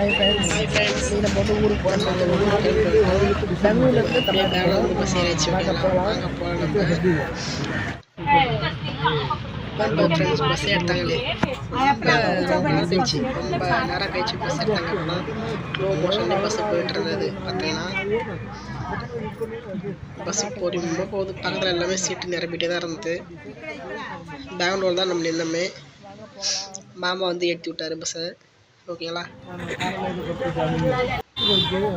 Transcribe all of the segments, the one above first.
Hi friends இதை போட்டு ஊருக்கு போகிறோம். பெங்களூர்லேருந்து தமிழ்நாடு பஸ் ஏறிச்சு. வாங்க போகலாம். ஃப்ரெண்ட்ஸ் பஸ் எடுத்தாங்களே ரொம்ப நேரம் கழிச்சு பஸ் எடுத்தாங்கன்னா ஸ்லோ மோஷன்லேயே பஸ்ஸு போயிட்டு இருந்தது. பார்த்தீங்கன்னா பஸ்ஸு பொறுமையாக போகுது. பக்கத்தில் எல்லாமே சீட்டு நிரம்பிட்டே தான் இருந்தது. பெங்களூர் தான் நம்ம நின்னமே. மாமா வந்து ஏற்றி விட்டார் பஸ்ஸை. ஓகேங்களா,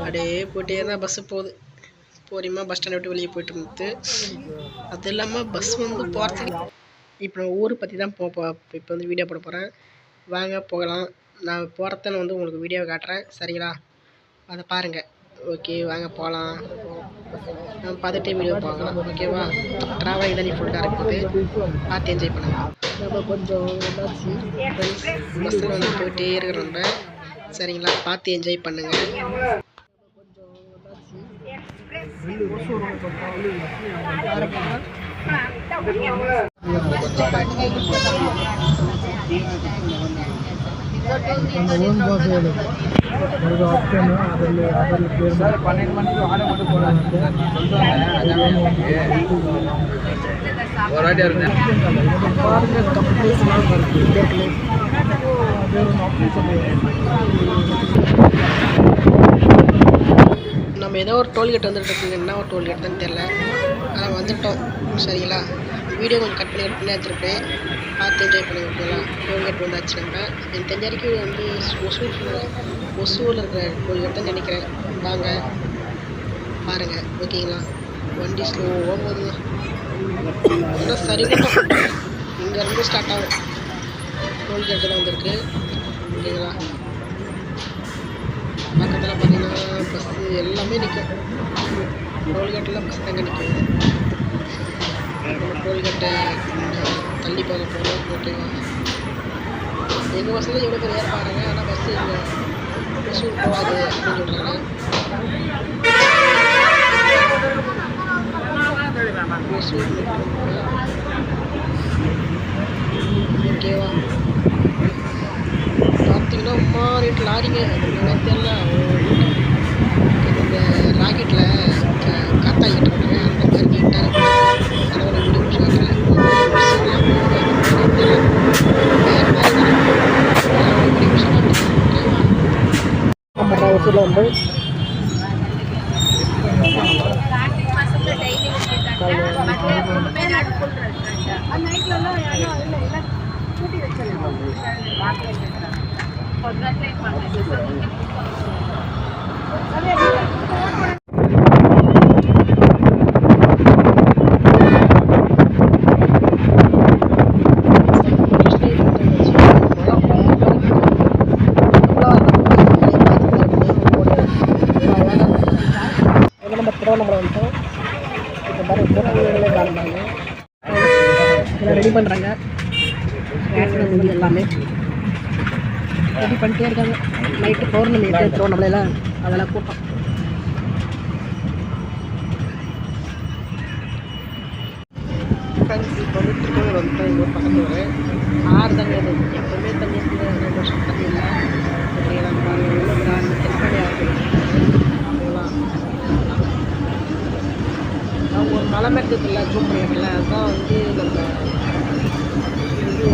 அப்படியே போயிட்டே தான் பஸ்ஸு போகுது. பொறுமையாக பஸ் ஸ்டாண்டை விட்டு வெளியே போயிட்டு இருந்தது. அது இல்லாமல் பஸ் வந்து போகிறதுக்கு இப்போ நான் ஊரை பற்றி தான் இப்போ வந்து வீடியோ போட போகிறேன். வாங்க போகலாம். நான் போகிறத நான் வந்து உங்களுக்கு வீடியோ காட்டுறேன். சரிங்களா, அதை பாருங்கள். ஓகே வாங்க போகலாம். நம்ம பார்த்துட்டே வீடியோ பார்க்கலாம். ஓகேவா, ட்ராவலிங் தான் ஃபுல்லாக இருக்குது. பார்த்து என்ஜாய் பண்ணுங்கள். நம்ம கொஞ்சம் பஸ்ஸில் வந்து போயிட்டே இருக்கிறோம். சரிங்களா, பார்த்து என்ஜாய் பண்ணுங்கள். நம்ம ஏதோ ஒரு டோல்கேட் வந்துட்டு இருக்குங்க. என்ன ஒரு டோல்கேட் தான் தெரில, ஆனால் வந்துட்டோம். சரிங்களா, வீடியோ கொஞ்சம் கட் பண்ணி எடுத்துருப்பேன். பார்த்து என்ஜாய் பண்ணி ஓகேங்களா. டோல்கேட் வந்தாச்சு. நம்ம எனக்கு தெரிஞ்ச வரைக்கும் வந்து ஒசூரில் இருக்கிற டோல்கேட் தான் நினைக்கிறேன். வாங்க பாருங்கள். ஓகேங்களா, வண்டி ஸ்லோவாக போகுது. ஆனால் சரி மட்டும் இங்கேருந்து ஸ்டார்ட் ஆகும். டோல்கேட்டு தான் வந்திருக்கு. ஓகேங்களா, பக்கத்தில் பார்த்தீங்கன்னா பஸ்ஸு எல்லாமே நிற்கும். டோல்கேட்டில் பஸ் தாங்க நிற்கும். டோல்கேட்டை தள்ளி பார்க்க போகிறோம். ஓகேவா, எங்கள் பஸ்ஸில் எவ்வளோ பேர் ஏற பாருங்க. ஆனால் பஸ்ஸு இங்கே ஒசூர் போகாது அப்படின்னு சொல்கிறாங்க. ஒசூர் ஓகேவா, பார்த்தீங்கன்னா அம்மா ரேட் லாரிங்க தெரியல. இந்த ராக்கெட்டில் காத்தாக்கிட்டு இருக்காங்க. அந்த மாதிரி நீட்டாக அதோட வீடியோ சொல்கிறேன். ஒசூரில் வந்து திருவண்ணாமலை வந்துட்டோம். இப்போ பாருங்கள் காரணம் ரெடி பண்ணுறாங்க. எல்லாமே ரெடி பண்ணிட்டே இருக்காங்க. நைட்டு பௌர்ணமி திருவண்ணாமலையில் அதெல்லாம் கூட்டம். ஃப்ரெண்ட்ஸ் இப்போ வந்து திருப்பூர் வந்துட்டு எங்கள் ஊர் பக்கத்து ஒரு ஆறு தண்ணி எப்போவுமே தண்ணி இருக்குது. 2 வருஷம் தண்ணி இல்லை. அவங்க ஒரு மலை மேட்டத்தில் ஜூம் பண்ணியிருக்கல, அதுதான் வந்து நம்ம இது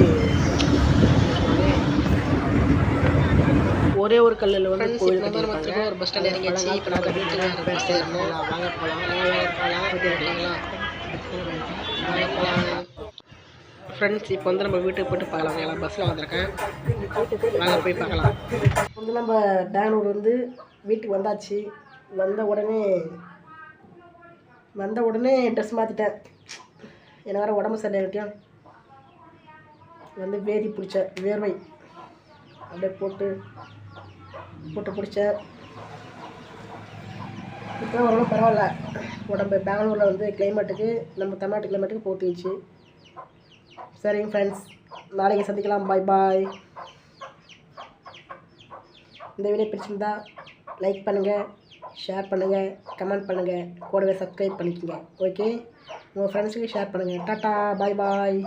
ஒரே ஒரு கல்லில் வந்து கோயில் கட்டியிருக்காங்க. ஒரு பஸ் ஸ்டாண்ட் இறங்கிச்சு. இப்போ நாங்கள் வீட்டுக்கு பேர் சேரணும். வாங்க போகலாம். ஃப்ரெண்ட்ஸ் இப்போ வந்து நம்ம வீட்டுக்கு போய்ட்டு பார்க்கலாம். எல்லாம் பஸ்ஸில் வந்திருக்கேன். வாங்க போய் பார்க்கலாம். வந்து நம்ம பெங்களூர் வந்து வீட்டுக்கு வந்தாச்சு. வந்த உடனே ட்ரெஸ் மாற்றிட்டேன். எனக்கு வேறு உடம்பு சரியாகிட்டியா வந்து வேர்வை அப்படியே போட்டு பிடிச்சேன். இப்போ ஓரளவு பரவாயில்ல. உடம்பு பெங்களூரில் வந்து கிளைமேட்டுக்கு நம்ம தமிழ்நாட்டு கிளைமேட்டுக்கு போட்டுச்சு. சரிங்க ஃப்ரெண்ட்ஸ், நாளைக்கு சந்திக்கலாம். பாய் பாய். இந்த வீடியோ பிடிச்சிருந்தா லைக் பண்ணுங்கள், ஷேர் பண்ணுங்கள், கமெண்ட் பண்ணுங்கள், கூடவே சப்ஸ்கிரைப் பண்ணிக்கோங்க. ஓகே, உங்கள் ஃப்ரெண்ட்ஸுக்கு ஷேர் பண்ணுங்கள். டாட்டா, பாய் பாய்.